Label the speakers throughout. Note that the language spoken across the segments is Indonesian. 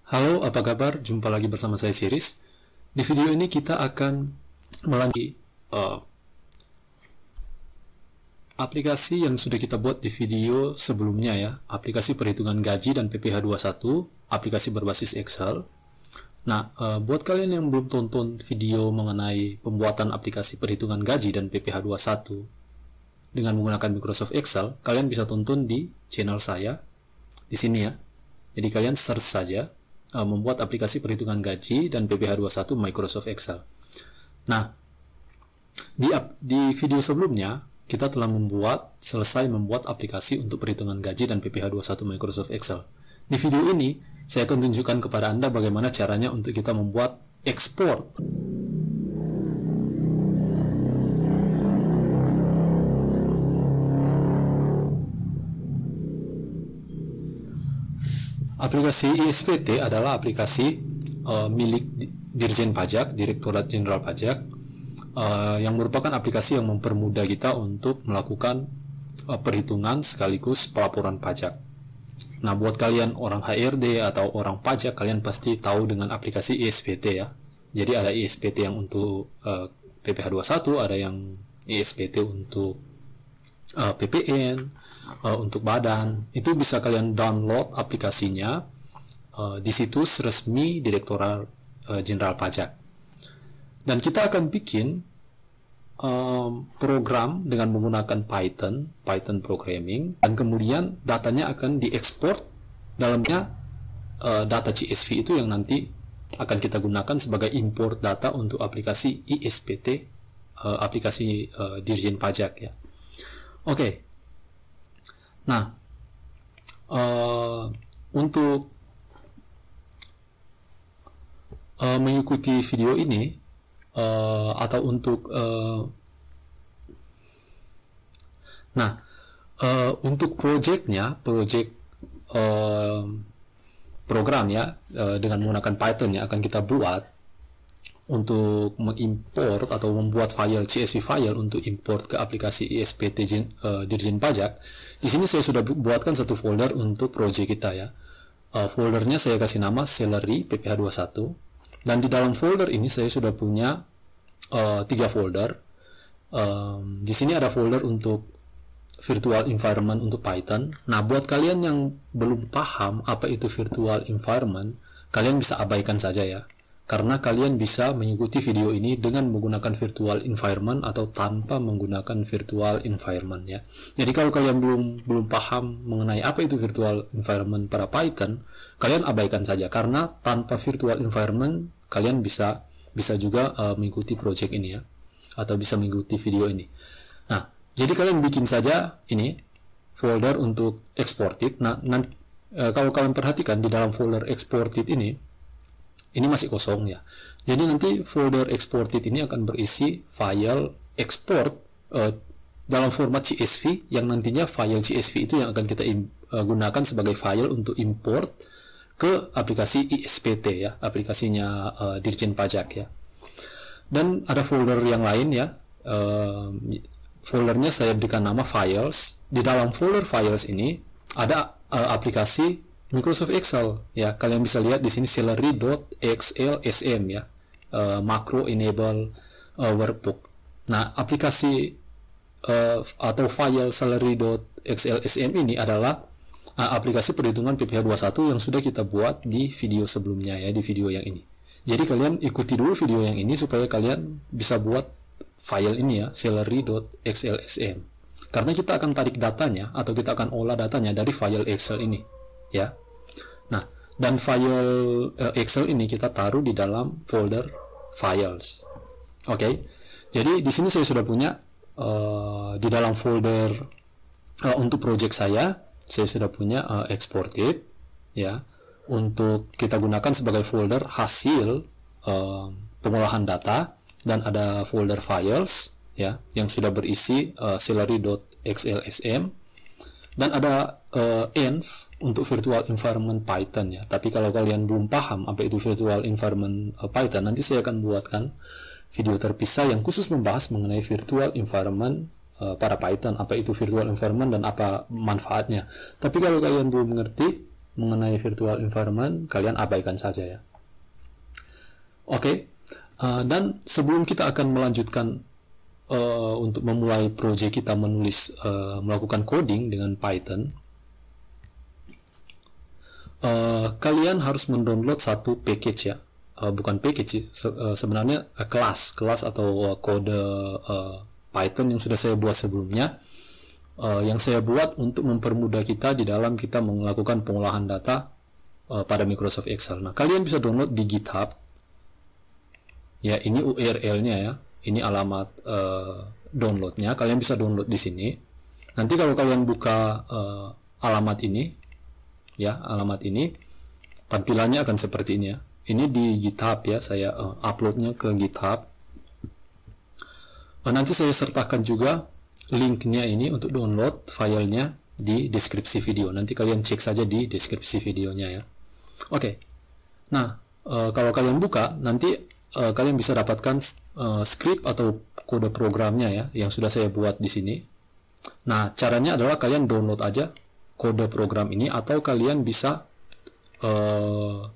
Speaker 1: Halo, apa kabar? Jumpa lagi bersama saya Siris. Di video ini kita akan melanjutkan aplikasi yang sudah kita buat di video sebelumnya ya. Aplikasi perhitungan gaji dan PPh 21, aplikasi berbasis Excel. Nah, buat kalian yang belum tonton video mengenai pembuatan aplikasi perhitungan gaji dan PPh 21 dengan menggunakan Microsoft Excel, kalian bisa tonton di channel saya di sini ya. Jadi kalian search saja membuat aplikasi perhitungan gaji dan PPh 21 Microsoft Excel. Nah, di video sebelumnya kita telah selesai membuat aplikasi untuk perhitungan gaji dan PPh 21 Microsoft Excel. Di video ini saya akan tunjukkan kepada Anda bagaimana caranya untuk kita membuat ekspor aplikasi ISPT. Adalah aplikasi milik Dirjen Pajak, Direktorat Jenderal Pajak, yang merupakan aplikasi yang mempermudah kita untuk melakukan perhitungan sekaligus pelaporan pajak. Nah, buat kalian orang HRD atau orang pajak, kalian pasti tahu dengan aplikasi ISPT ya. Jadi ada ISPT yang untuk PPh 21, ada yang ISPT untuk PPN, untuk badan. Itu bisa kalian download aplikasinya di situs resmi Direktorat Jenderal Pajak. Dan kita akan bikin program dengan menggunakan Python programming, dan kemudian datanya akan diekspor. Dalamnya data CSV itu yang nanti akan kita gunakan sebagai import data untuk aplikasi ISPT, aplikasi Dirjen Pajak ya. Oke. Nah, untuk mengikuti video ini atau untuk untuk project program ya, dengan menggunakan Python yang akan kita buat untuk mengimport atau membuat file CSV file untuk import ke aplikasi ISPT Dirjen Pajak. Di sini saya sudah buatkan satu folder untuk project kita ya. Foldernya saya kasih nama Salary PPh 21, dan di dalam folder ini saya sudah punya 3 folder. Di sini ada folder untuk virtual environment untuk Python. Nah, buat kalian yang belum paham apa itu virtual environment, kalian bisa abaikan saja ya, karena kalian bisa mengikuti video ini dengan menggunakan virtual environment atau tanpa menggunakan virtual environment ya. Jadi kalau kalian belum paham mengenai apa itu virtual environment pada Python, kalian abaikan saja, karena tanpa virtual environment kalian bisa juga mengikuti project ini ya, atau bisa mengikuti video ini. Nah, jadi kalian bikin saja ini folder untuk exported. Nah, kalau kalian perhatikan di dalam folder exported ini masih kosong ya. Jadi nanti folder exported ini akan berisi file export dalam format CSV, yang nantinya file CSV itu yang akan kita gunakan sebagai file untuk import ke aplikasi ISPT ya, aplikasinya Dirjen Pajak ya. Dan ada folder yang lain ya, foldernya saya berikan nama files. Di dalam folder files ini ada aplikasi Microsoft Excel ya. Kalian bisa lihat di sini salary.xlsm ya, macro enable workbook. Nah, aplikasi atau file salary.xlsm ini adalah aplikasi perhitungan PPh 21 yang sudah kita buat di video sebelumnya ya, di video yang ini. Jadi kalian ikuti dulu video yang ini supaya kalian bisa buat file ini ya, salary.xlsm. Karena kita akan tarik datanya atau kita akan olah datanya dari file Excel ini ya. Nah, dan file Excel ini kita taruh di dalam folder files. Oke. Jadi di sini saya sudah punya di dalam folder untuk project saya sudah punya exported ya, untuk kita gunakan sebagai folder hasil pengolahan data, dan ada folder files ya yang sudah berisi salary.xlsm, dan ada env untuk virtual environment Python ya. Tapi kalau kalian belum paham apa itu virtual environment Python, nanti saya akan buatkan video terpisah yang khusus membahas mengenai virtual environment pada Python, apa itu virtual environment dan apa manfaatnya. Tapi kalau kalian belum mengerti, mengenai virtual environment kalian abaikan saja ya. Oke. Dan sebelum kita akan melanjutkan untuk memulai proyek kita melakukan coding dengan Python, kalian harus mendownload satu package ya. Bukan package sih, sebenarnya kelas atau kode Python yang sudah saya buat sebelumnya, yang saya buat untuk mempermudah kita di dalam kita melakukan pengolahan data pada Microsoft Excel. Nah, kalian bisa download di GitHub. Ya, ini URL-nya ya. Ini alamat downloadnya. Kalian bisa download di sini. Nanti kalau kalian buka alamat ini, ya, alamat ini, tampilannya akan seperti ini ya. Ini di GitHub ya. Saya uploadnya ke GitHub. Nanti saya sertakan juga linknya ini untuk download filenya di deskripsi video. Nanti kalian cek saja di deskripsi videonya ya. Oke. Nah, kalau kalian buka, nanti kalian bisa dapatkan script atau kode programnya ya, yang sudah saya buat di sini. Nah, caranya adalah kalian download aja kode program ini, atau kalian bisa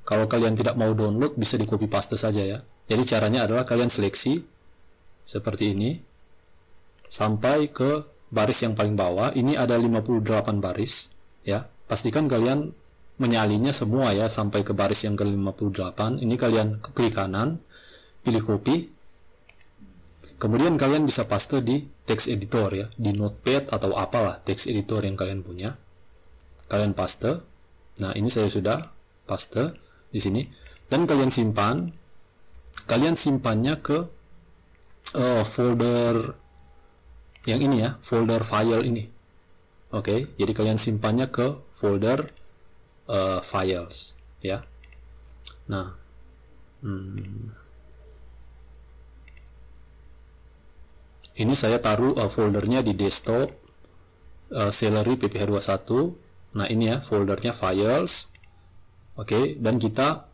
Speaker 1: kalau kalian tidak mau download, bisa di copy paste saja ya. Jadi caranya adalah kalian seleksi seperti ini sampai ke baris yang paling bawah. Ini ada 58 baris ya. Pastikan kalian menyalinya semua ya sampai ke baris yang ke-58. Ini kalian klik kanan, pilih copy. Kemudian kalian bisa paste di text editor ya, di Notepad atau apalah text editor yang kalian punya. Kalian paste. Nah, ini saya sudah paste di sini, dan kalian simpan. Kalian simpannya ke folder yang ini ya, folder file ini. Oke, jadi kalian simpannya ke folder files ya. Nah, ini saya taruh foldernya di desktop, Celery PPH21. Nah, ini ya foldernya files. Oke, dan kita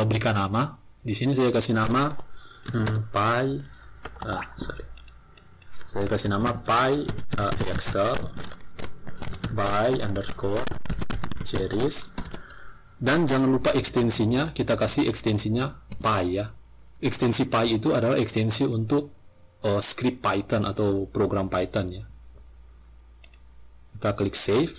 Speaker 1: berikan nama. Di sini saya kasih nama saya kasih nama Excel by underscore series. Dan jangan lupa ekstensinya, kita kasih ekstensinya Py ya. Ekstensi Py itu adalah ekstensi untuk script Python atau program Python ya. Kita klik save.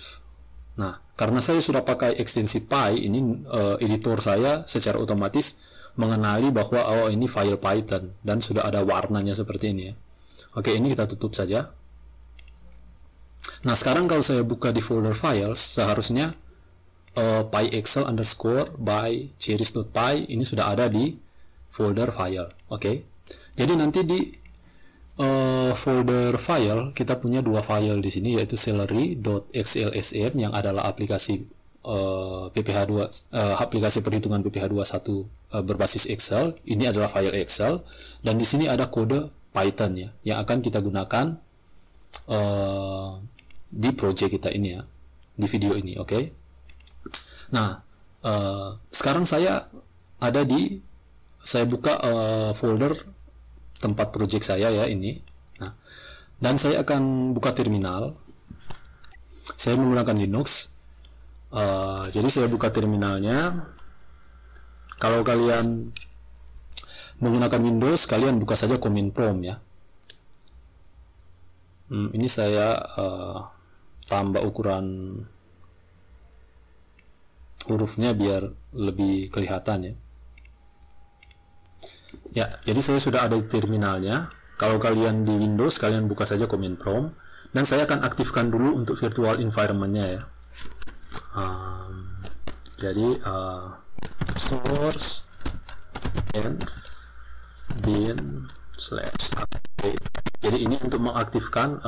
Speaker 1: Nah, karena saya sudah pakai ekstensi Py, ini editor saya secara otomatis mengenali bahwa ini file Python dan sudah ada warnanya seperti ini ya. Oke, ini kita tutup saja. Nah, sekarang kalau saya buka di folder files, seharusnya pyexcel underscore by series.py ini sudah ada di folder file. Oke, jadi nanti di folder file kita punya dua file di sini, yaitu celery.xlsm yang adalah aplikasi aplikasi perhitungan PPH21 berbasis Excel. Ini adalah file Excel, dan di sini ada kode Python ya, yang akan kita gunakan di project kita ini ya, di video ini. Oke. Nah, sekarang saya buka folder tempat project saya ya ini. Nah, dan saya akan buka terminal. Saya menggunakan Linux. Jadi saya buka terminalnya. Kalau kalian menggunakan Windows, kalian buka saja command prompt ya. Ini saya tambah ukuran hurufnya biar lebih kelihatan ya. Ya, jadi saya sudah ada di terminalnya. Kalau kalian di Windows, kalian buka saja command prompt, dan saya akan aktifkan dulu untuk virtual environment-nya ya. Jadi source and bin /update. Jadi ini untuk mengaktifkan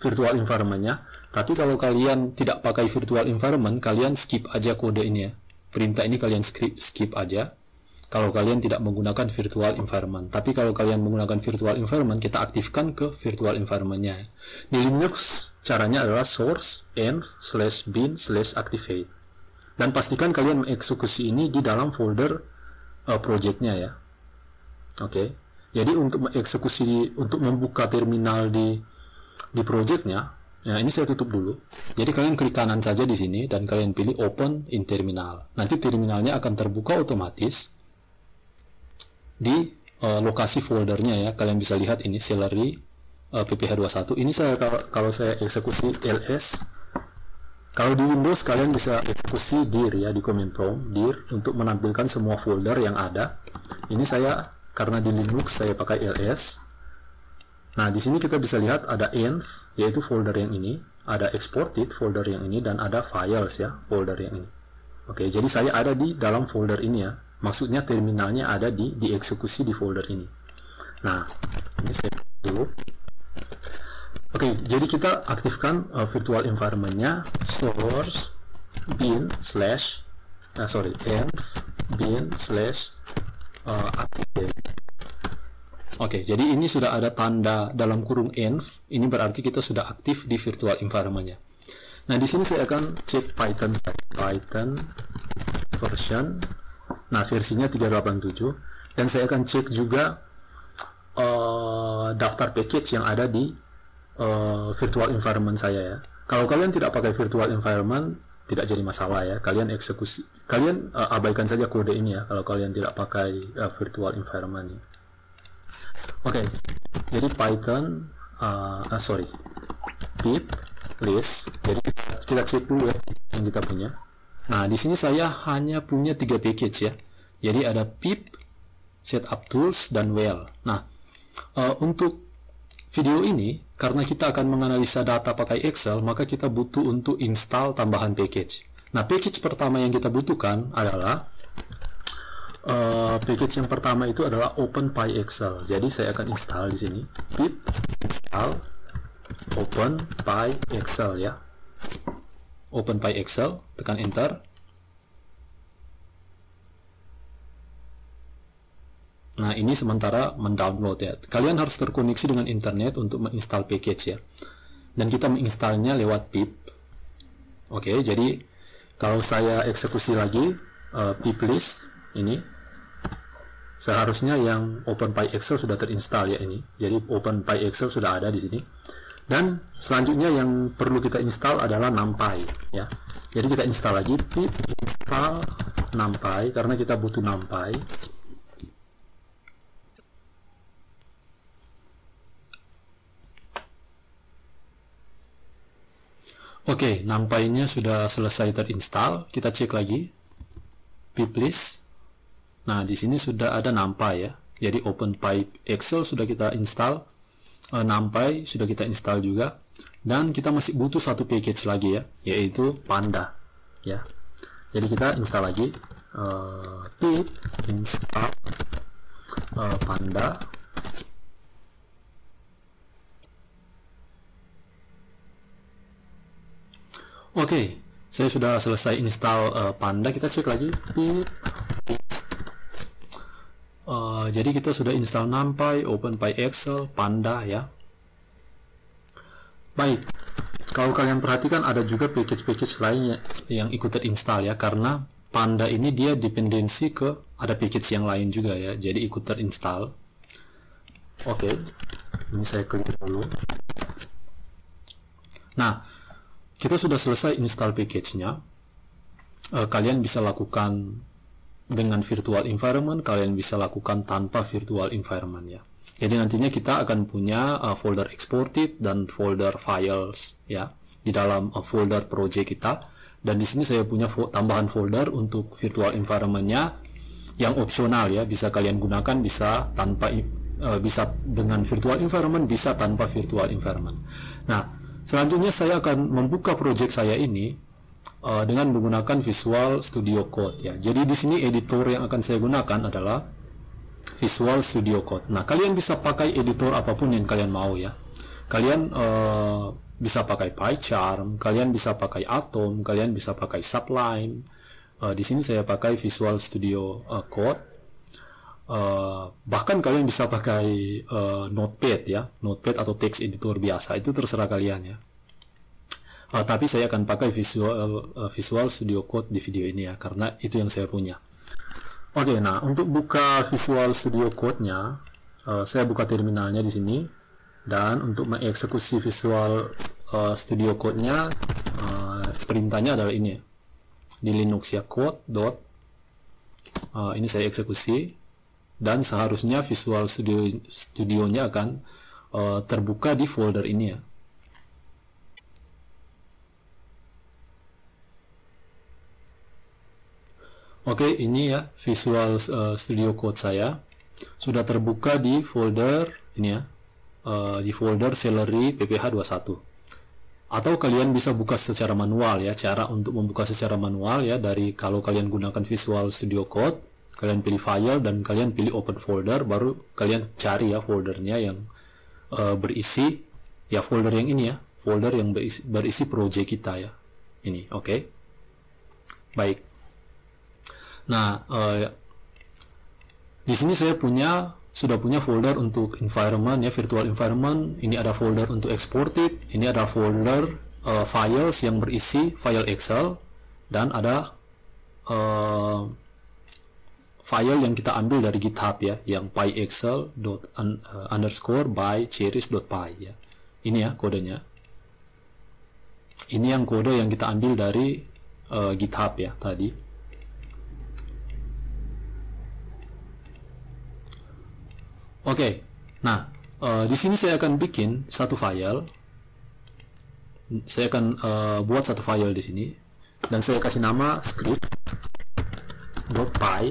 Speaker 1: virtual environment-nya. Tapi kalau kalian tidak pakai virtual environment, kalian skip aja kode ini ya. Perintah ini kalian skip aja kalau kalian tidak menggunakan virtual environment. Tapi kalau kalian menggunakan virtual environment, kita aktifkan ke virtual environment-nya. Di Linux caranya adalah source and /bin/activate. Dan pastikan kalian mengeksekusi ini di dalam folder project-nya ya. Oke. Jadi untuk mengeksekusi, untuk membuka terminal di project-nya, Nah, ini saya tutup dulu. Jadi kalian klik kanan saja di sini dan kalian pilih Open in Terminal. Nanti terminalnya akan terbuka otomatis di lokasi foldernya ya. Kalian bisa lihat ini Celery pph21. Ini kalau saya eksekusi ls. Kalau di Windows kalian bisa eksekusi dir ya, di command prompt dir untuk menampilkan semua folder yang ada. Ini saya karena di Linux saya pakai ls. Nah, di sini kita bisa lihat ada env, yaitu folder yang ini, ada exported folder yang ini, dan ada files ya, folder yang ini. Oke, jadi saya ada di dalam folder ini ya. Maksudnya terminalnya ada dieksekusi di folder ini. Nah, ini saya dulu. Oke, jadi kita aktifkan virtual environment-nya source bin slash env bin slash active. Oke, jadi ini sudah ada tanda dalam kurung env. Ini berarti kita sudah aktif di virtual environment-nya. Nah, di sini saya akan cek Python version. Nah, versinya 387. Dan saya akan cek juga daftar package yang ada di virtual environment saya ya. Kalau kalian tidak pakai virtual environment, tidak jadi masalah ya. Kalian abaikan saja kode ini ya kalau kalian tidak pakai virtual environment ya. Oke, jadi Python pip list. Jadi kita cek dulu ya yang kita punya. Nah, di sini saya hanya punya 3 package ya. Jadi ada pip, setup tools, dan well. Nah, untuk video ini karena kita akan menganalisa data pakai Excel, maka kita butuh untuk install tambahan package. Nah, package pertama yang kita butuhkan adalah package yang pertama itu adalah OpenPyExcel. Jadi saya akan install di sini pip install OpenPyExcel ya. OpenPyExcel, tekan enter. Nah, ini sementara mendownload ya. Kalian harus terkoneksi dengan internet untuk menginstal package ya. Dan kita menginstalnya lewat pip. Oke, jadi kalau saya eksekusi lagi pip list ini, seharusnya yang OpenPyExcel sudah terinstall ya ini. Jadi OpenPyExcel sudah ada di sini. Dan selanjutnya yang perlu kita install adalah NumPy ya. Jadi kita install lagi pip install NumPy karena kita butuh NumPy. Oke, NumPy-nya sudah selesai terinstall. Kita cek lagi pip list. Nah, di sini sudah ada NumPy ya. Jadi OpenPyExcel sudah kita install, NumPy sudah kita install juga, dan kita masih butuh satu package lagi ya, yaitu Panda ya. Jadi kita install lagi pip install Panda. Oke, saya sudah selesai install Panda. Kita cek lagi pip. Jadi kita sudah install NumPy, OpenPyExcel, Panda ya. Baik, kalau kalian perhatikan ada juga package-package lainnya yang ikut terinstall ya, karena Panda ini dia dependensi ke ada package yang lain juga ya, jadi ikut terinstall. Oke, ini saya klik dulu. Nah, kita sudah selesai install package-nya. Kalian bisa lakukan dengan virtual environment, kalian bisa lakukan tanpa virtual environment ya. Jadi nantinya kita akan punya folder exported dan folder files ya di dalam folder project kita. Dan di sini saya punya tambahan folder untuk virtual environment-nya yang opsional ya, bisa kalian gunakan, bisa tanpa bisa dengan virtual environment, bisa tanpa virtual environment. Nah, selanjutnya saya akan membuka project saya ini dengan menggunakan Visual Studio Code ya. Jadi di sini editor yang akan saya gunakan adalah Visual Studio Code. Nah, kalian bisa pakai editor apapun yang kalian mau ya. Kalian bisa pakai PyCharm, kalian bisa pakai Atom, kalian bisa pakai Sublime. Di sini saya pakai Visual Studio Code. Bahkan kalian bisa pakai Notepad ya, Notepad atau text editor biasa, itu terserah kalian ya. Tapi saya akan pakai Visual Studio Code di video ini ya, karena itu yang saya punya. Oke, nah untuk buka Visual Studio Code-nya, saya buka terminalnya di sini, dan untuk mengeksekusi Visual Studio Code-nya perintahnya adalah ini ya, di Linux ya, code dot ini saya eksekusi, dan seharusnya Visual Studio-nya akan terbuka di folder ini ya. Oke, ini ya Visual Studio Code saya sudah terbuka di folder ini ya, di folder Celery PPH21. Atau kalian bisa buka secara manual ya. Cara untuk membuka secara manual ya, dari kalau kalian gunakan Visual Studio Code, kalian pilih file dan kalian pilih open folder, baru kalian cari ya foldernya yang berisi ya folder yang ini ya, folder yang berisi project kita ya. Ini, oke. Baik. Nah, di sini saya sudah punya folder untuk environment ya, virtual environment. Ini ada folder untuk exported, ini ada folder files yang berisi file Excel, dan ada file yang kita ambil dari GitHub ya, yang pyexcel_by_cherries.py ya. Ini ya kodenya. Ini yang kode yang kita ambil dari GitHub ya tadi. Oke, nah di sini saya akan bikin satu file. Saya akan buat satu file di sini, dan saya kasih nama script.py.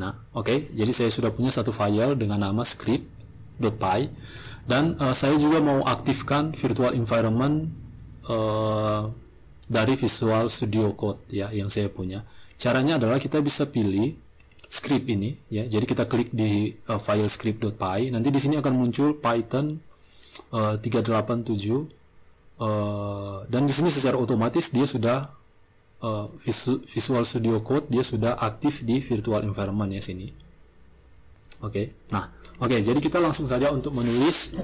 Speaker 1: Nah, oke, jadi saya sudah punya satu file dengan nama script.py, dan saya juga mau aktifkan virtual environment dari Visual Studio Code ya yang saya punya. Caranya adalah kita bisa pilih script ini ya, jadi kita klik di file script.py, nanti di sini akan muncul Python 387 dan di sini secara otomatis dia sudah Visual Studio Code dia sudah aktif di virtual environment ya sini. Oke. Nah, oke, jadi kita langsung saja untuk menulis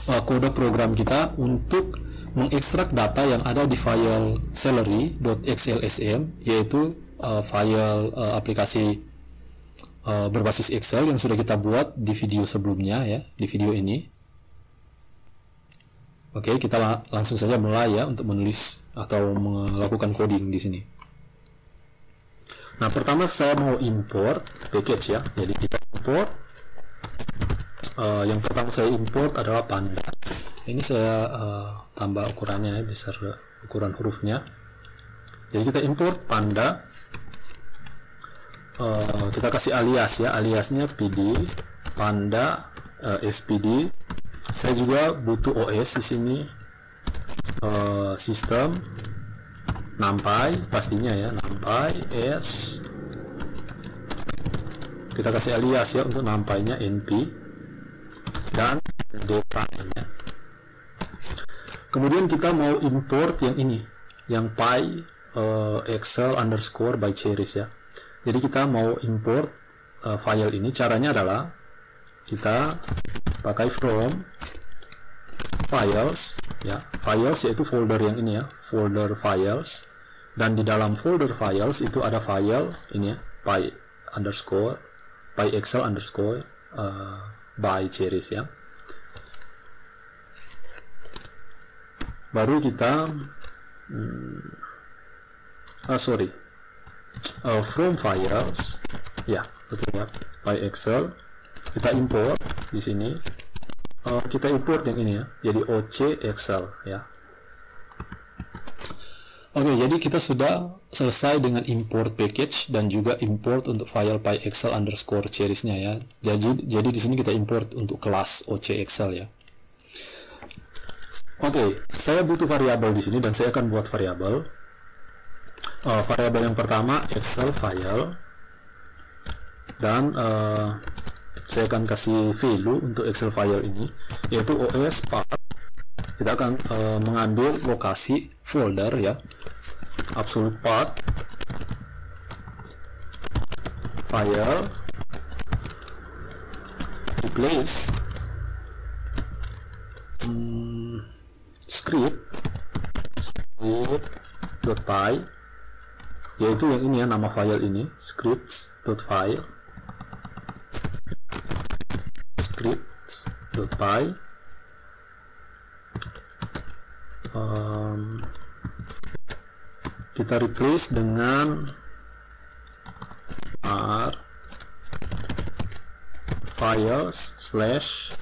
Speaker 1: kode program kita untuk mengekstrak data yang ada di file celery.xlsm, yaitu file aplikasi berbasis Excel yang sudah kita buat di video sebelumnya ya, di video ini. Oke, kita langsung saja mulai ya untuk menulis atau melakukan coding di sini. Nah, pertama saya mau import package ya. Jadi kita import yang pertama saya import adalah Panda. Ini saya tambah ukurannya ya, besar ukuran hurufnya. Jadi kita import Panda. Kita kasih alias ya, aliasnya pd panda spd. Saya juga butuh OS di sini, sistem numpy pastinya ya, numpy s. Kita kasih alias ya untuk numpy-nya np dan dprime ya. Kemudian kita mau import yang ini, yang pyexcel_by_cherries ya. Jadi kita mau import file ini. Caranya adalah kita pakai from files ya, files yaitu folder yang ini ya, folder files, dan di dalam folder files itu ada file ini ya, pyexcel_by_cherries ya. Baru kita from files ya, betul ya, pyexcel, kita import di sini, kita import yang ini ya, jadi OCXL ya. Oke, jadi kita sudah selesai dengan import package dan juga import untuk file pyexcel_cherries-nya ya. Jadi di sini kita import untuk kelas OCXL ya. Oke, saya butuh variabel di sini dan saya akan buat variabel. Variabel yang pertama Excel file, dan saya akan kasih value untuk Excel file ini, yaitu OS path. Kita akan mengambil lokasi folder ya, absolute path file, replace script.py, yaitu yang ini ya, nama file ini scripts.py, kita replace dengan r files slash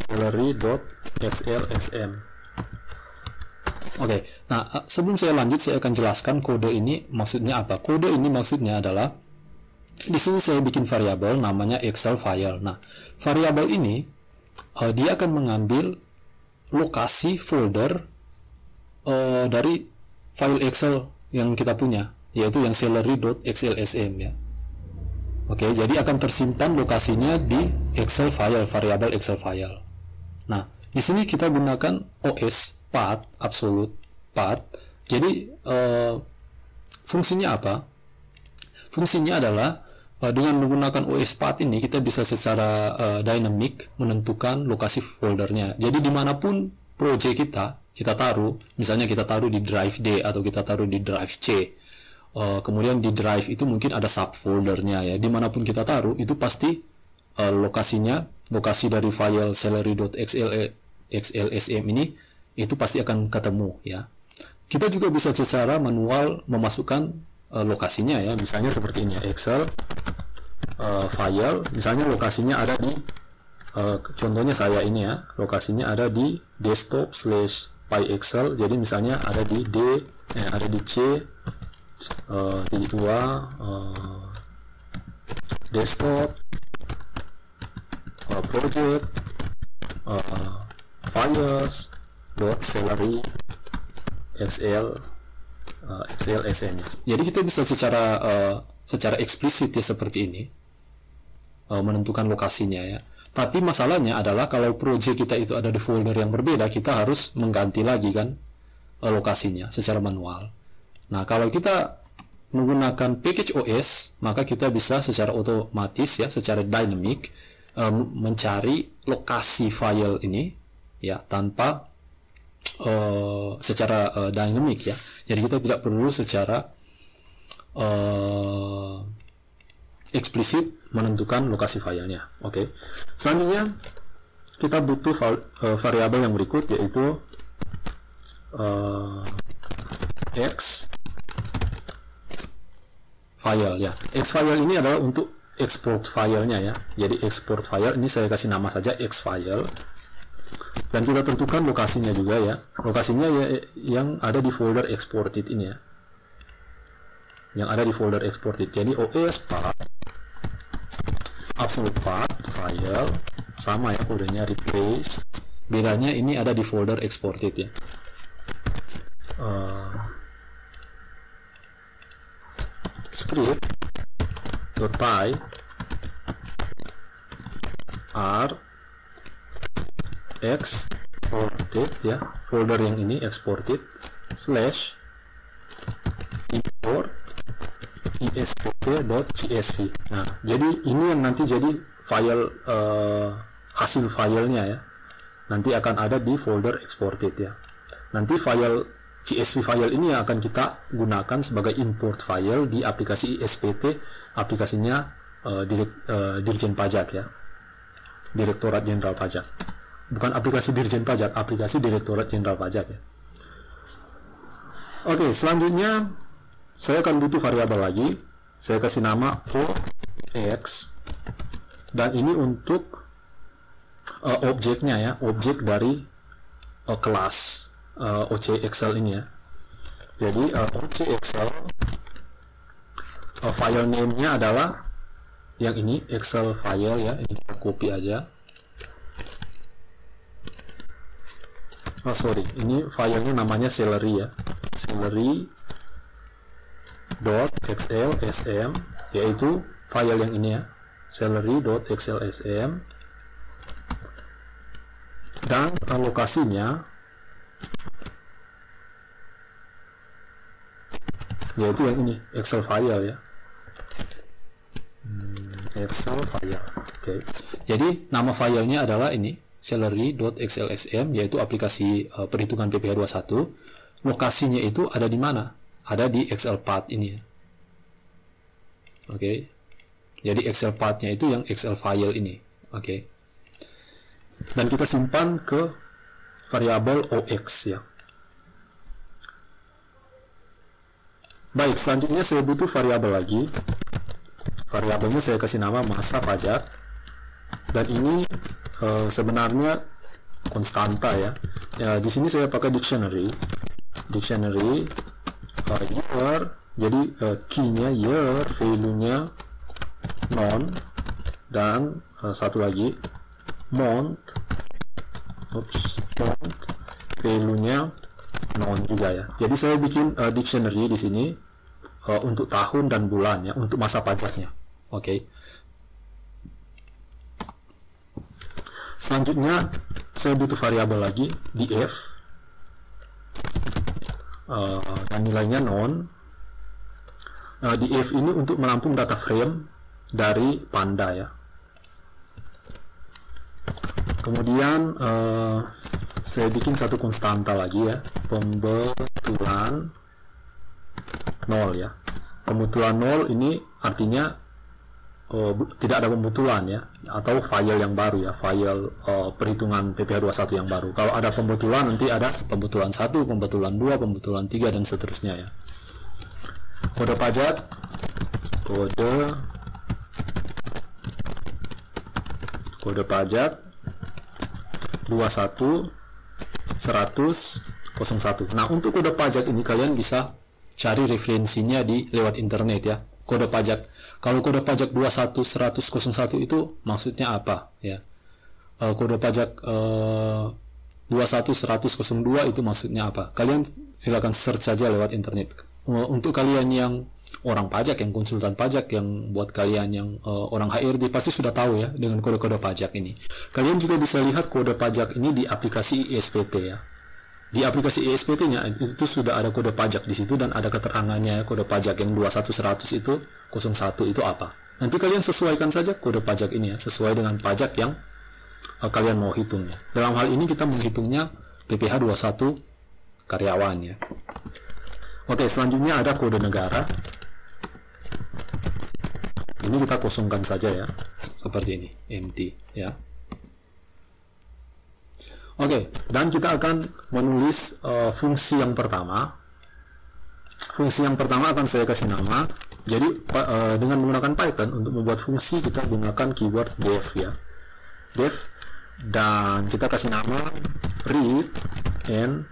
Speaker 1: salary.xlsm. Oke, nah sebelum saya lanjut, saya akan jelaskan kode ini maksudnya apa. Kode ini maksudnya adalah, di sini saya bikin variabel namanya Excel file. Nah, variabel ini dia akan mengambil lokasi folder dari file Excel yang kita punya, yaitu yang salary.xlsm ya. Oke, jadi akan tersimpan lokasinya di Excel file, variabel Excel file. Nah, di sini kita gunakan OS path, absolute path. Jadi fungsinya apa? Fungsinya adalah dengan menggunakan OS path ini kita bisa secara dynamic menentukan lokasi foldernya. Jadi dimanapun project kita taruh, misalnya kita taruh di drive D atau kita taruh di drive C. Kemudian di drive itu mungkin ada subfoldernya ya. Dimanapun kita taruh itu pasti lokasinya, lokasi dari file salary.xlsm ini itu pasti akan ketemu ya. Kita juga bisa secara manual memasukkan lokasinya ya. Misalnya seperti ini ya, Excel file, misalnya lokasinya ada di contohnya saya ini ya, lokasinya ada di desktop slash pyexcel. Jadi misalnya ada di D, ada di C, di 2 desktop, project, files .salary xlsm. Jadi kita bisa secara eksplisit ya seperti ini menentukan lokasinya ya. Tapi masalahnya adalah kalau project kita itu ada di folder yang berbeda, kita harus mengganti lagi kan lokasinya secara manual. Nah, kalau kita menggunakan package OS, maka kita bisa secara otomatis ya, secara dynamic mencari lokasi file ini ya tanpa secara dynamic ya. Jadi kita tidak perlu secara eksplisit menentukan lokasi filenya. Oke. Selanjutnya kita butuh variabel yang berikut, yaitu x file ya. X file ini adalah untuk export filenya ya. Jadi export file ini saya kasih nama saja x file. Dan kita tentukan lokasinya juga ya. Lokasinya ya yang ada di folder exported ini ya. Yang ada di folder exported. Jadi OS path absolute path file sama ya, kodenya replace. Bedanya ini ada di folder exported ya. Script.py r exported ya, folder yang ini exported slash import espt.csv. Nah, jadi ini yang nanti jadi file hasil filenya ya. Nanti akan ada di folder exported ya. Nanti file CSV file ini yang akan kita gunakan sebagai import file di aplikasi ISPT, aplikasinya Dirjen Pajak ya. Direktorat Jenderal Pajak. Bukan aplikasi Dirjen Pajak, aplikasi Direktorat Jenderal Pajak ya. Oke, selanjutnya saya akan butuh variabel lagi. Saya kasih nama OX, dan ini untuk objeknya ya, objek dari kelas OC Excel ini ya. Jadi OC Excel file name-nya adalah yang ini, Excel file ya. Ini kita copy aja. Ini filenya namanya salary ya, salary.xlsm, yaitu file yang ini ya, salary.xlsm, dan lokasinya yaitu yang ini, Excel file ya. Excel file. Oke. Jadi nama filenya adalah ini, salary.xlsm, yaitu aplikasi perhitungan PPh 21. Lokasinya itu ada di mana? Ada di Excel path ini ya. Oke. Jadi Excel path-nya itu yang Excel file ini. Oke. Dan kita simpan ke variabel OX ya. Baik, selanjutnya saya butuh variabel lagi. Variabelnya saya kasih nama masa pajak, dan ini sebenarnya konstanta ya. Di sini saya pakai dictionary year, jadi key-nya year, value-nya non, dan satu lagi month, value-nya non juga ya. Jadi saya bikin dictionary di sini untuk tahun dan bulan ya, untuk masa pajaknya. Oke. Selanjutnya saya butuh variabel lagi df, dan nilainya non. Df ini untuk menampung data frame dari Panda ya. Kemudian saya bikin satu konstanta lagi ya, pembetulan 0 ya. Pembetulan 0 ini artinya tidak ada pembetulan ya, atau file yang baru ya, file perhitungan PPh 21 yang baru. Kalau ada pembetulan nanti ada pembetulan 1, pembetulan 2, pembetulan 3 dan seterusnya ya. Kode pajak, kode pajak 21 100 01. Nah, untuk kode pajak ini kalian bisa cari referensinya di lewat internet ya. Kode pajak, kalau kode pajak 21 100 01 itu maksudnya apa ya? Kode pajak 21 100 02 itu maksudnya apa? Kalian silakan search saja lewat internet. Untuk kalian yang orang pajak, yang konsultan pajak, yang buat kalian yang orang HRD pasti sudah tahu ya dengan kode-kode pajak ini. Kalian juga bisa lihat kode pajak ini di aplikasi ISPT ya. Di aplikasi ISPT-nya itu sudah ada kode pajak di situ dan ada keterangannya, kode pajak yang 21100 itu 01 itu apa. Nanti kalian sesuaikan saja kode pajak ini ya, sesuai dengan pajak yang kalian mau hitungnya. Dalam hal ini kita menghitungnya PPh 21 karyawan ya. Oke, selanjutnya ada kode negara. Ini kita kosongkan saja ya, seperti ini, empty ya. Oke, dan kita akan menulis fungsi yang pertama. Fungsi yang pertama akan saya kasih nama. Jadi dengan menggunakan Python untuk membuat fungsi kita gunakan keyword def ya, def, dan kita kasih nama read and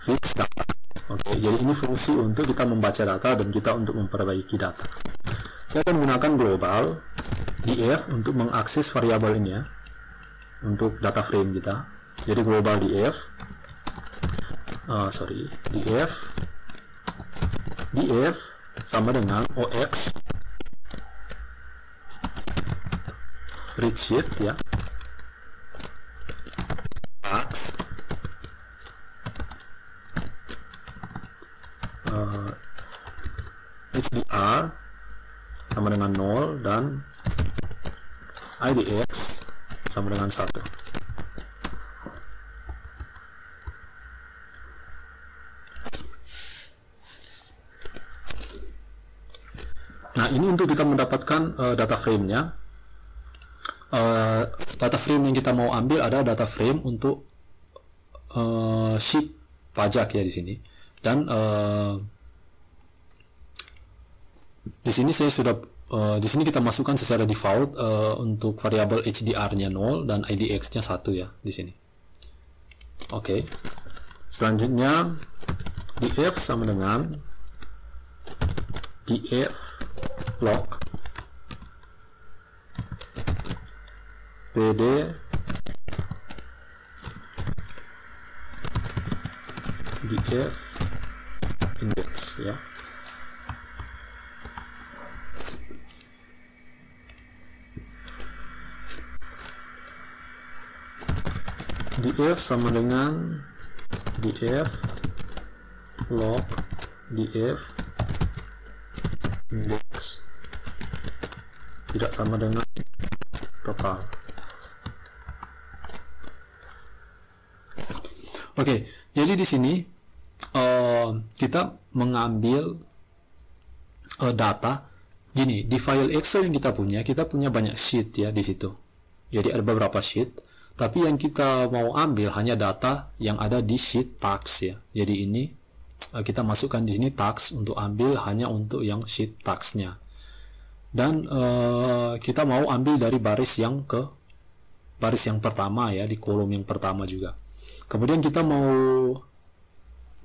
Speaker 1: fix data. Oke, jadi ini fungsi untuk kita membaca data dan kita untuk memperbaiki data. Saya akan menggunakan global df untuk mengakses variabel ini ya, untuk data frame kita. Jadi global df df sama dengan ox readsheet ya, max hdr sama dengan 0 dan idx sama dengan 1. Nah, ini untuk kita mendapatkan data frame-nya. Data frame yang kita mau ambil ada data frame untuk sheet pajak ya di sini. Dan di sini saya sudah di sini kita masukkan secara default untuk variabel HDR-nya 0 dan IDX-nya 1 ya di sini. Oke. Selanjutnya df sama dengan df log pd df index ya. df sama dengan df log df index tidak sama dengan total. Oke, jadi di sini kita mengambil data gini di file Excel yang kita punya banyak sheet ya di situ. Jadi ada beberapa sheet. Tapi yang kita mau ambil hanya data yang ada di sheet tax ya. Jadi ini kita masukkan di sini tax untuk ambil hanya untuk yang sheet tax-nya. Dan kita mau ambil dari baris yang pertama ya, di kolom yang pertama juga. Kemudian kita mau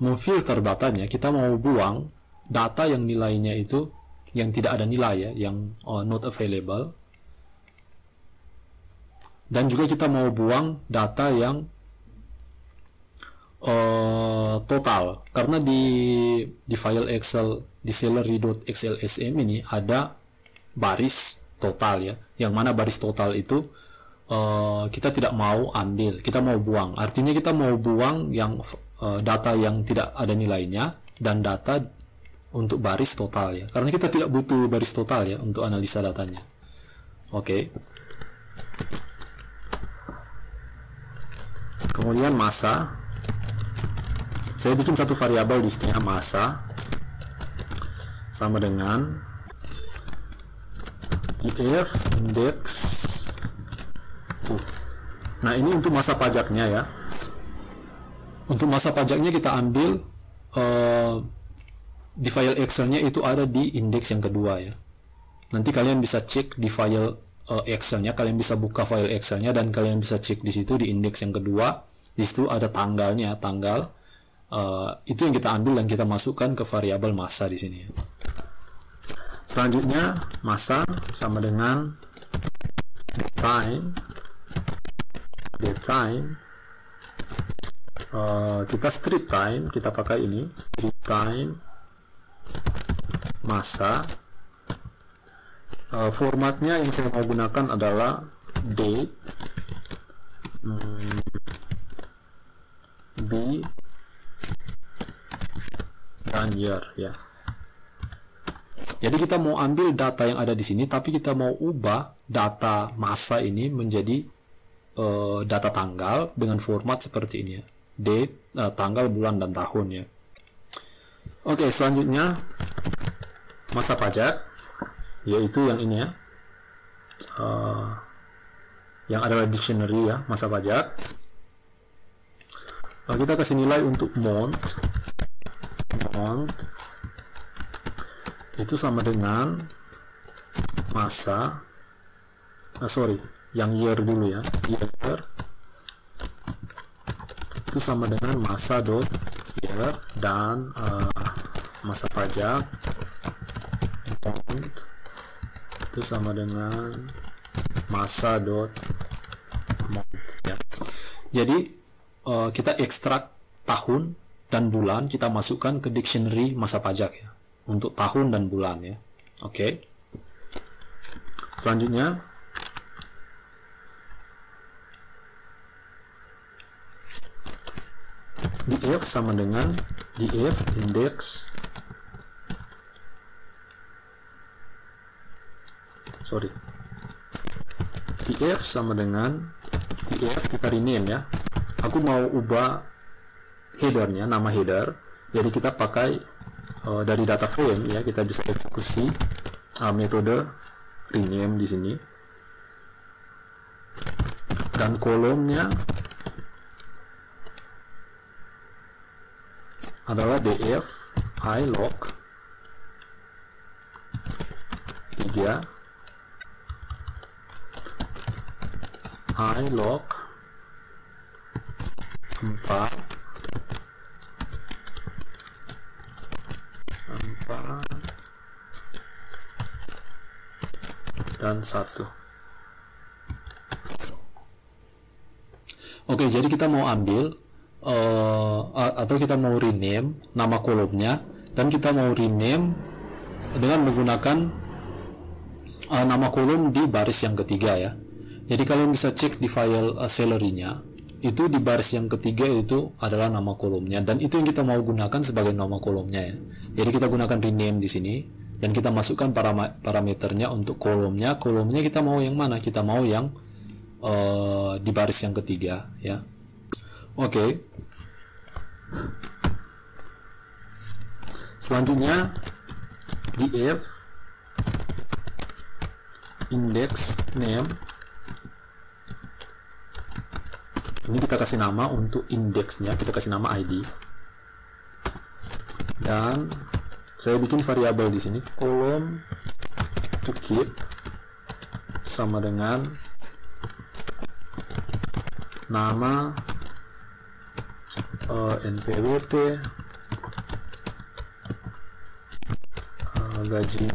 Speaker 1: memfilter datanya, kita mau buang data yang nilainya itu yang tidak ada nilai ya, yang not available. Dan juga kita mau buang data yang total, karena di file Excel di salary.xlsm ini ada baris total ya, yang mana baris total itu kita tidak mau ambil, kita mau buang. Artinya kita mau buang yang data yang tidak ada nilainya dan data untuk baris total ya, karena kita tidak butuh baris total ya untuk analisa datanya. Oke. Kemudian masa, saya bikin satu variabel di sini, masa sama dengan if index. Nah, ini untuk masa pajaknya ya. Untuk masa pajaknya kita ambil di file Excel-nya itu ada di indeks yang kedua ya. Nanti kalian bisa cek di file Excel-nya, kalian bisa buka file Excel-nya dan kalian bisa cek di situ di indeks yang kedua. Di situ ada tanggalnya, tanggal itu yang kita ambil dan kita masukkan ke variabel masa di sini. Selanjutnya masa sama dengan date time. Kita strip time, kita pakai ini strip time masa. Formatnya yang saya mau gunakan adalah date B dan year ya. Jadi kita mau ambil data yang ada di sini, tapi kita mau ubah data masa ini menjadi data tanggal dengan format seperti ini ya. Date, tanggal, bulan, dan tahun ya. Oke, selanjutnya masa pajak, yaitu yang ini ya, yang adalah dictionary ya, masa pajak. Kita kasih nilai untuk month itu sama dengan masa, yang year dulu ya, year itu sama dengan masa dot year, dan masa pajak month itu sama dengan masa dot month ya. Jadi kita ekstrak tahun dan bulan, kita masukkan ke dictionary masa pajak ya, untuk tahun dan bulan ya. Oke. Selanjutnya df sama dengan df index df sama dengan df, kita rename ya. Aku mau ubah headernya, nama header. Jadi kita pakai dari data frame ya, kita bisa eksekusi metode rename di sini. Dan kolomnya adalah df ilog 3 ilog 4 dan 1. Oke, jadi kita mau ambil atau kita mau rename nama kolomnya, dan kita mau rename dengan menggunakan nama kolom di baris yang ketiga ya. Jadi kalian bisa cek di file salary-nya, itu di baris yang ketiga itu adalah nama kolomnya, dan itu yang kita mau gunakan sebagai nama kolomnya ya. Jadi kita gunakan rename di sini dan kita masukkan parameternya untuk kolomnya. Kolomnya kita mau yang mana? Kita mau yang di baris yang ketiga ya. Oke. Selanjutnya df index name, ini kita kasih nama untuk indeksnya, kita kasih nama ID. Dan saya bikin variabel di sini, kolom to keep sama dengan nama NPWP gaji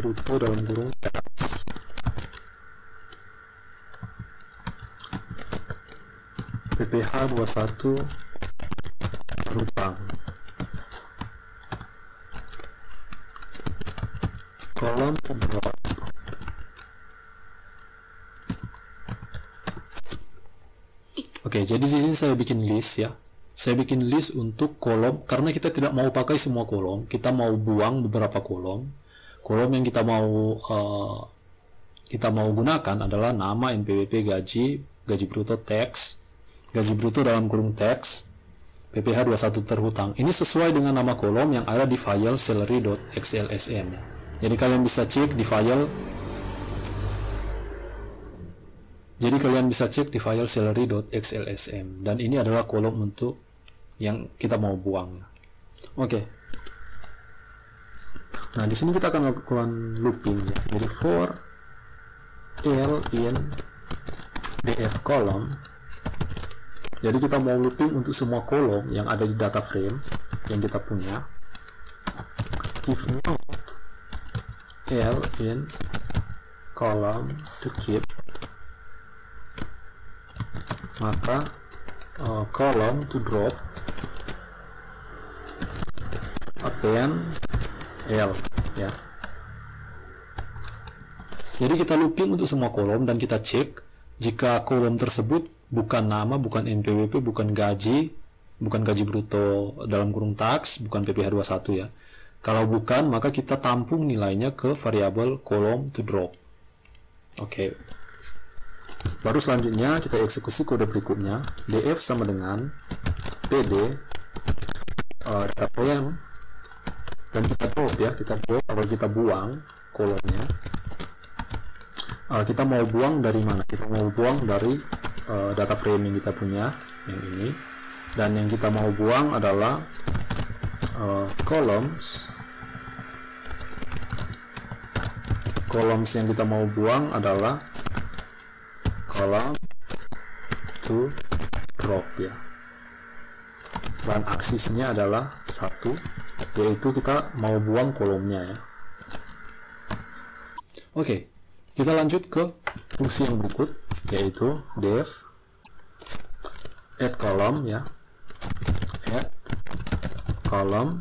Speaker 1: bruto dalam kurung PPH 21 terutang, kolom to drop Oke, jadi di sini saya bikin list ya. Saya bikin list untuk kolom karena kita tidak mau pakai semua kolom, kita mau buang beberapa kolom. Kolom yang kita mau gunakan adalah nama, NPWP, gaji bruto teks, gaji bruto dalam kurung teks, PPH 21 terhutang. Ini sesuai dengan nama kolom yang ada di file salary.xlsm. Jadi kalian bisa cek di file salary.xlsm, dan ini adalah kolom untuk yang kita mau buang. Oke. Nah, di sini kita akan lakukan looping ya. Jadi for L in df column. Jadi kita mau looping untuk semua kolom yang ada di data frame yang kita punya. If not L in column to keep, maka column to drop append L ya. Jadi kita looping untuk semua kolom dan kita cek jika kolom tersebut bukan nama, bukan NPWP, bukan gaji bruto dalam kurung tax, bukan PPH 21 ya. Kalau bukan, maka kita tampung nilainya ke variabel column to drop. Oke. Baru selanjutnya kita eksekusi kode berikutnya. df sama dengan pd data frame, dan kita drop ya, kita drop atau kita buang kolomnya. Kita mau buang dari mana? Kita mau buang dari data frame yang kita punya, yang ini. Dan yang kita mau buang adalah columns yang kita mau buang adalah column to drop ya. Dan aksisnya adalah 1, yaitu kita mau buang kolomnya ya. Oke, kita lanjut ke fungsi yang berikut, yaitu def add column ya. Add column,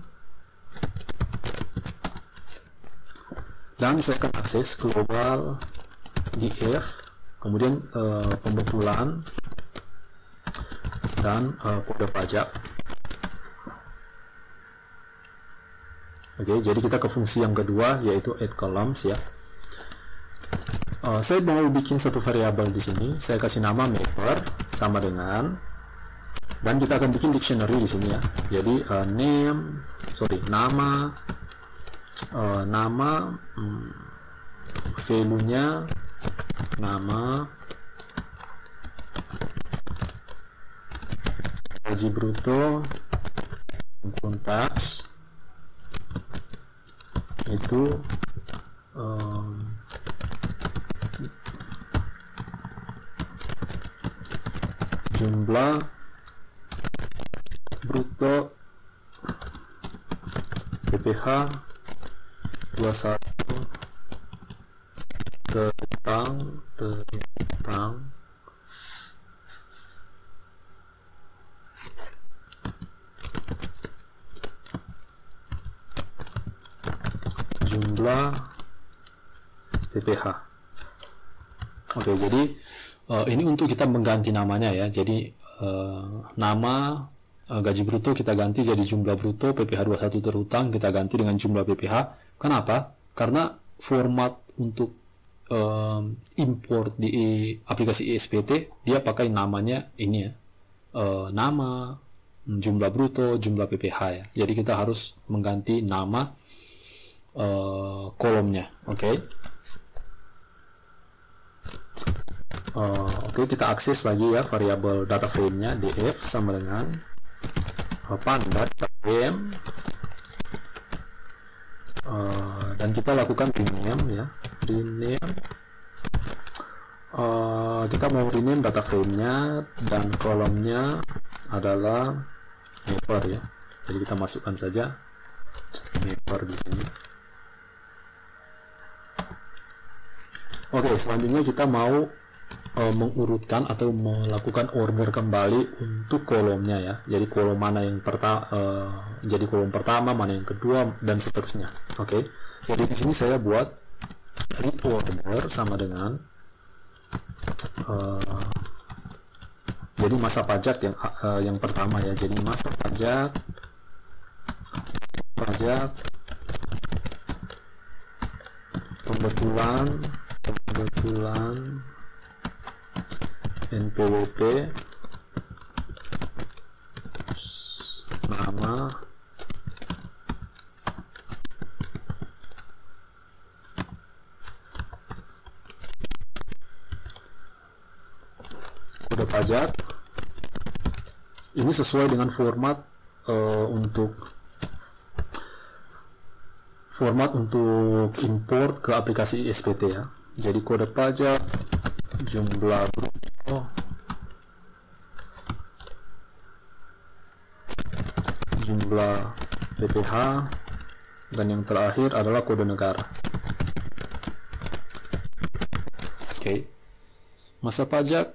Speaker 1: dan saya akan akses global df, kemudian pembetulan dan kode pajak. Oke, jadi kita ke fungsi yang kedua, yaitu add columns ya. Saya mau bikin satu variabel di sini. Saya kasih nama mapper sama dengan, dan kita akan bikin dictionary di sini ya. Jadi nama value-nya nama, gaji bruto, tax itu jumlah bruto PPH 21 terutang jumlah PPH. Oke, jadi ini untuk kita mengganti namanya ya. Jadi nama gaji bruto kita ganti jadi jumlah bruto, PPH 21 terhutang kita ganti dengan jumlah PPH. Kenapa? Karena format untuk import di aplikasi ESPT dia pakai namanya ini ya, nama, jumlah bruto, jumlah PPH ya. Jadi kita harus mengganti nama kolomnya. Oke. Oke, kita akses lagi ya variabel data frame-nya df sama dengan panda data frame, dan kita lakukan rename ya, rename. Kita mau rename data frame-nya dan kolomnya adalah mapper ya. Jadi kita masukkan saja mapper di sini. Oke, selanjutnya kita mau mengurutkan atau melakukan order kembali untuk kolomnya ya. Jadi kolom mana yang pertama, jadi kolom pertama, mana yang kedua, dan seterusnya. Oke. Jadi di sini saya buat reorder sama dengan jadi masa pajak yang pertama ya. Jadi masa pajak pembetulan NPWP nama kode pajak. Ini sesuai dengan format untuk import ke aplikasi ISPT ya. Jadi kode pajak jumlah bruto, jumlah PPh, dan yang terakhir adalah kode negara. Oke. Masa pajak,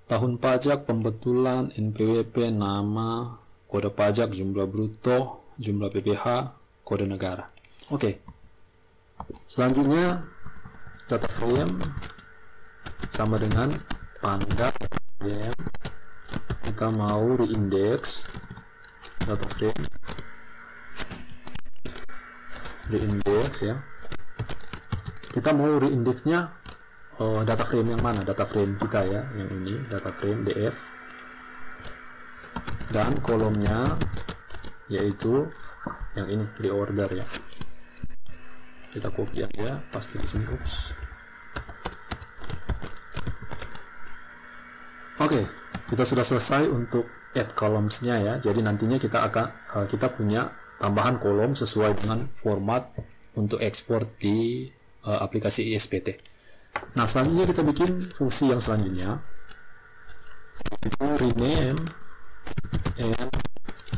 Speaker 1: tahun pajak, pembetulan, NPWP, nama, kode pajak, jumlah bruto, jumlah PPh, kode negara. Oke. Selanjutnya data frame sama dengan panda frame. Kita mau reindex data frame, reindex ya. Kita mau reindexnya data frame yang mana? Data frame kita ya, yang ini data frame df, dan kolomnya yaitu yang ini reorder ya. Kita copy aja, pasti di sini. Oke, kita sudah selesai untuk add columns-nya ya. Jadi nantinya kita punya tambahan kolom sesuai dengan format untuk ekspor di aplikasi ISPT. Nah, selanjutnya kita bikin fungsi yang selanjutnya, itu rename and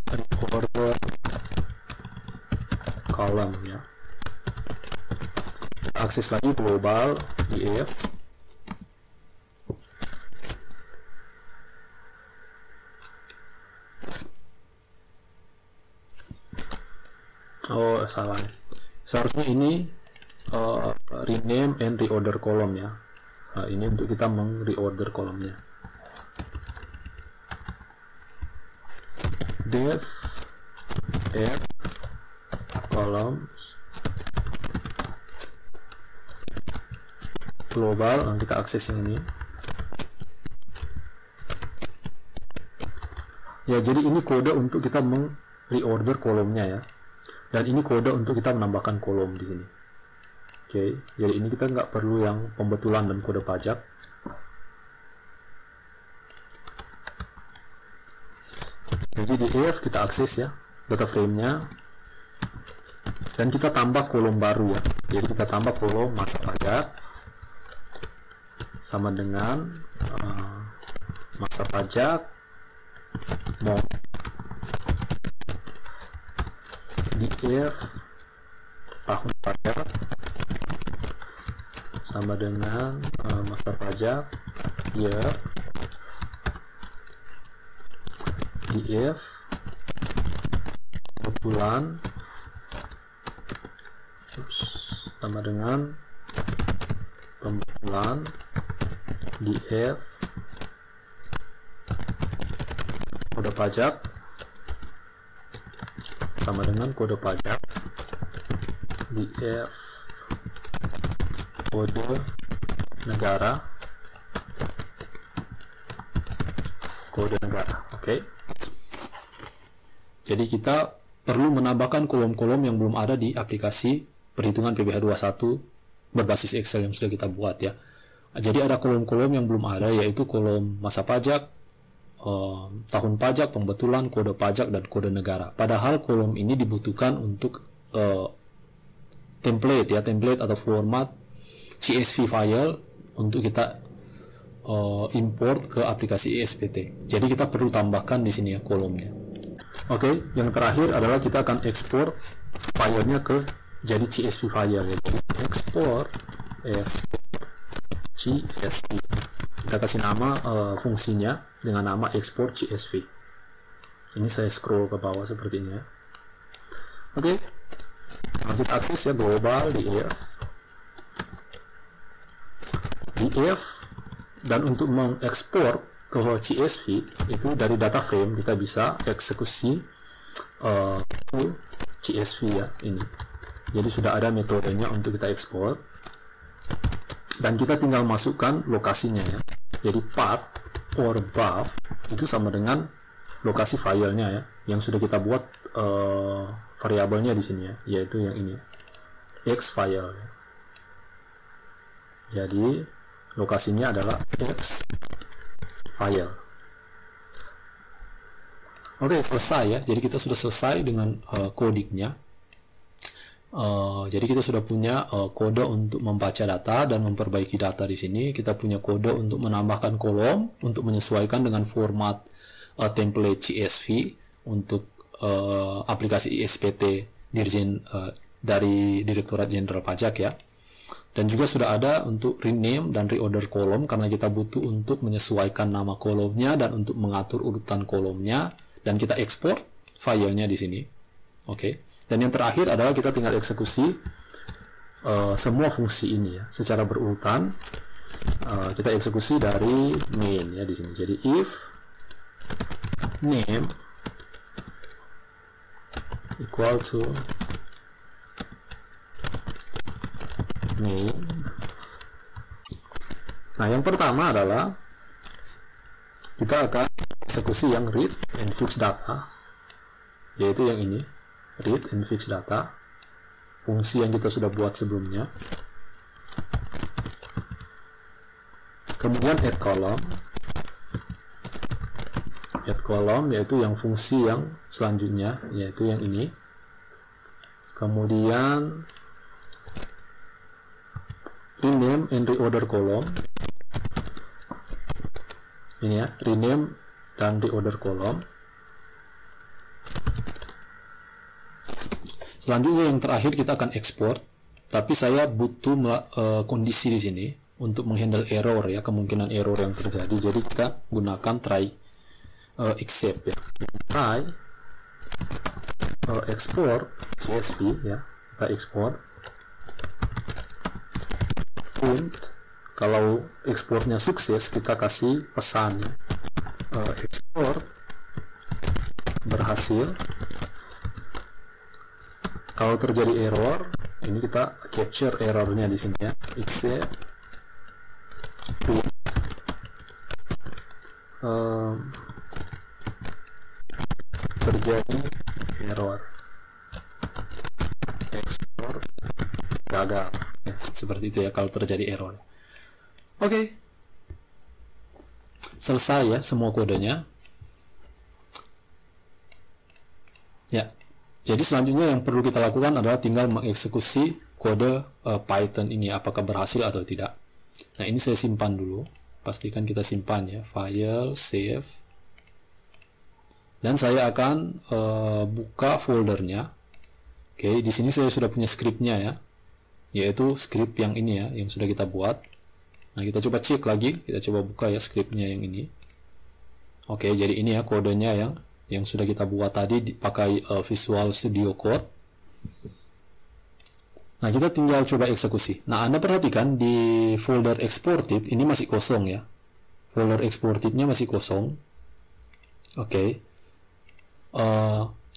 Speaker 1: reorder column ya. Akses lagi global df, salah, seharusnya ini rename and reorder column ya. Ini untuk kita reorder kolomnya. Def add columns global, nah kita akses yang ini ya. Jadi ini kode untuk kita reorder kolomnya ya, dan ini kode untuk kita menambahkan kolom di sini. Oke, jadi ini kita nggak perlu yang pembetulan dan kode pajak. Jadi di df kita akses ya data frame-nya, dan kita tambah kolom baru ya. Jadi kita tambah kolom masa pajak sama dengan masa pajak mau df tahun pajak sama dengan masa pajak year df bulan sama dengan pembetulan df kode pajak sama dengan kode pajak df kode negara kode negara. Oke. Jadi kita perlu menambahkan kolom-kolom yang belum ada di aplikasi perhitungan PPh 21 berbasis Excel yang sudah kita buat ya. Jadi ada kolom-kolom yang belum ada, yaitu kolom masa pajak, tahun pajak, pembetulan, kode pajak, dan kode negara. Padahal kolom ini dibutuhkan untuk template atau format CSV file untuk kita import ke aplikasi ESPT. Jadi kita perlu tambahkan di sini ya kolomnya. Oke, yang terakhir adalah kita akan ekspor filenya ke jadi CSV file. Jadi ekspor CSV. Kita kasih nama fungsinya dengan nama export CSV. Ini saya scroll ke bawah sepertinya. Oke, kita akses ya global df, dan untuk mengekspor ke CSV itu dari data frame kita bisa eksekusi CSV ya ini. Jadi sudah ada metodenya untuk kita ekspor, dan kita tinggal masukkan lokasinya ya. Jadi path or buff itu sama dengan lokasi filenya ya, yang sudah kita buat variabelnya di sini ya, yaitu yang ini x file ya. Jadi lokasinya adalah x file. Oke, selesai ya. Jadi kita sudah selesai dengan codingnya. Jadi kita sudah punya kode untuk membaca data dan memperbaiki data di sini. Kita punya kode untuk menambahkan kolom, untuk menyesuaikan dengan format template CSV untuk aplikasi ISPT Dirjen dari Direktorat Jenderal Pajak ya. Dan juga sudah ada untuk rename dan reorder kolom, karena kita butuh untuk menyesuaikan nama kolomnya dan untuk mengatur urutan kolomnya, dan kita ekspor filenya di sini. Oke. Dan yang terakhir adalah kita tinggal eksekusi semua fungsi ini ya secara berurutan. Kita eksekusi dari main ya di sini. Jadi if name equal to main. Nah, yang pertama adalah kita akan eksekusi yang read and fix data, yaitu yang ini, read and fix data, fungsi yang kita sudah buat sebelumnya. Kemudian add column yaitu yang fungsi yang selanjutnya, yaitu yang ini. Kemudian rename and reorder column, ini ya, rename dan reorder column. Selanjutnya yang terakhir kita akan ekspor, tapi saya butuh kondisi di sini untuk menghandle error ya, kemungkinan error yang terjadi. Jadi kita gunakan try except ya, try export CSV ya, kita ekspor. Kalau ekspornya sukses, kita kasih pesan ya, ekspor berhasil. Kalau terjadi error, ini kita capture errornya di sini ya, except terjadi error, ekspor gagal ya, seperti itu ya kalau terjadi error. Oke, selesai ya semua kodenya ya. Jadi selanjutnya yang perlu kita lakukan adalah tinggal mengeksekusi kode Python ini apakah berhasil atau tidak. Nah, ini saya simpan dulu, pastikan kita simpan ya, file save, dan saya akan buka foldernya. Oke, di sini saya sudah punya scriptnya ya, yaitu script yang ini ya, yang sudah kita buat. Nah, kita coba cek lagi, kita coba buka ya scriptnya yang ini. Oke, jadi ini ya kodenya yang sudah kita buat tadi dipakai Visual Studio Code. Nah, kita tinggal coba eksekusi. Nah, Anda perhatikan di folder exported ini masih kosong ya. Folder exportednya masih kosong. Oke.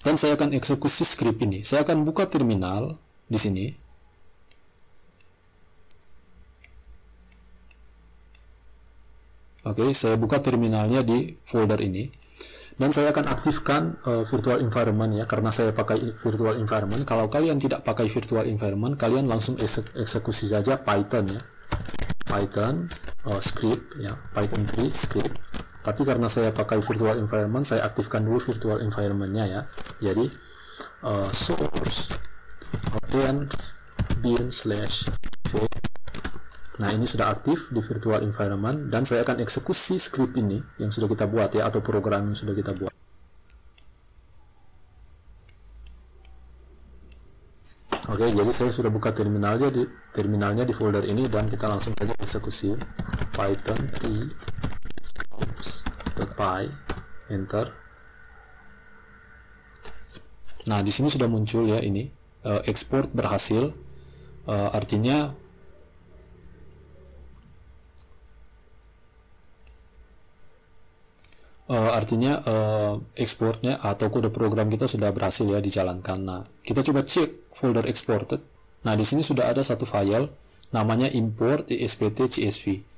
Speaker 1: Dan saya akan eksekusi script ini. Saya akan buka terminal di sini. Oke, saya buka terminalnya di folder ini. Dan saya akan aktifkan virtual environment ya, karena saya pakai virtual environment. Kalau kalian tidak pakai virtual environment, kalian langsung eksekusi saja Python ya. Python script ya, Python 3 script. Tapi karena saya pakai virtual environment, saya aktifkan dulu virtual environment-nya ya. Jadi source bin/v. Nah, ini sudah aktif di virtual environment, dan saya akan eksekusi script ini yang sudah kita buat ya, atau program yang sudah kita buat. Oke, jadi saya sudah buka terminalnya di folder ini, dan kita langsung saja eksekusi python .py, enter. Nah, di sini sudah muncul ya ini export berhasil, artinya ekspornya atau kode program kita sudah berhasil ya dijalankan. Nah, kita coba cek folder exported. Nah, di sini sudah ada satu file namanya import espt.csv.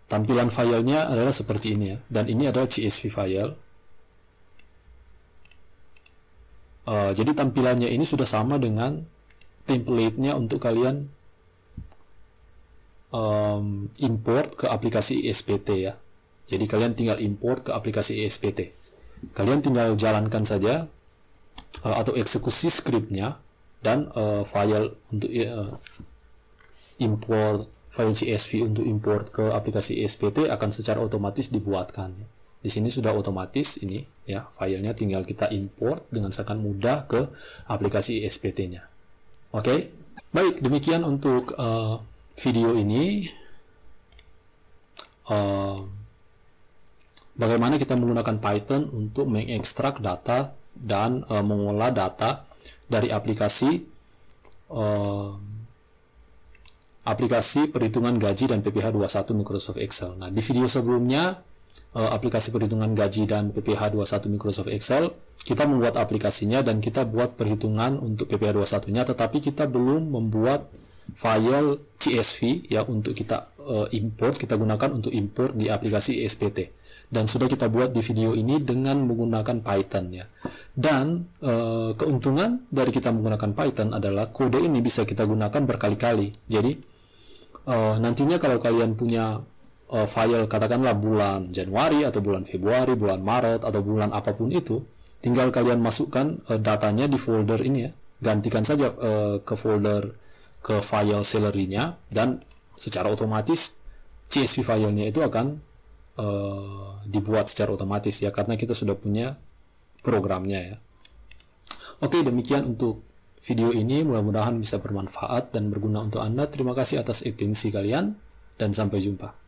Speaker 1: Tampilan filenya adalah seperti ini ya, dan ini adalah CSV file. Jadi tampilannya ini sudah sama dengan template-nya untuk kalian import ke aplikasi ESPT ya. Jadi kalian tinggal import ke aplikasi ESPT. Kalian tinggal jalankan saja atau eksekusi scriptnya, dan file untuk import file CSV untuk import ke aplikasi ESPT akan secara otomatis dibuatkan. Di sini sudah otomatis ini ya, filenya tinggal kita import dengan sangat mudah ke aplikasi ESPT-nya. Oke, baik, demikian untuk video ini. Bagaimana kita menggunakan Python untuk mengekstrak data dan mengolah data dari aplikasi perhitungan gaji dan PPh 21 Microsoft Excel. Nah, di video sebelumnya aplikasi perhitungan gaji dan PPh 21 Microsoft Excel, kita membuat aplikasinya dan kita buat perhitungan untuk PPh 21-nya, tetapi kita belum membuat file CSV ya untuk kita import, kita gunakan untuk import di aplikasi ESPT. Dan sudah kita buat di video ini dengan menggunakan Python ya. Dan keuntungan dari kita menggunakan Python adalah kode ini bisa kita gunakan berkali-kali. Jadi nantinya kalau kalian punya file katakanlah bulan Januari atau bulan Februari, bulan Maret atau bulan apapun itu, tinggal kalian masukkan datanya di folder ini ya. Gantikan saja ke file salary-nya, dan secara otomatis CSV filenya itu akan dibuat secara otomatis ya, karena kita sudah punya programnya ya. Oke, demikian untuk video ini, mudah-mudahan bisa bermanfaat dan berguna untuk Anda. Terima kasih atas atensi kalian, dan sampai jumpa.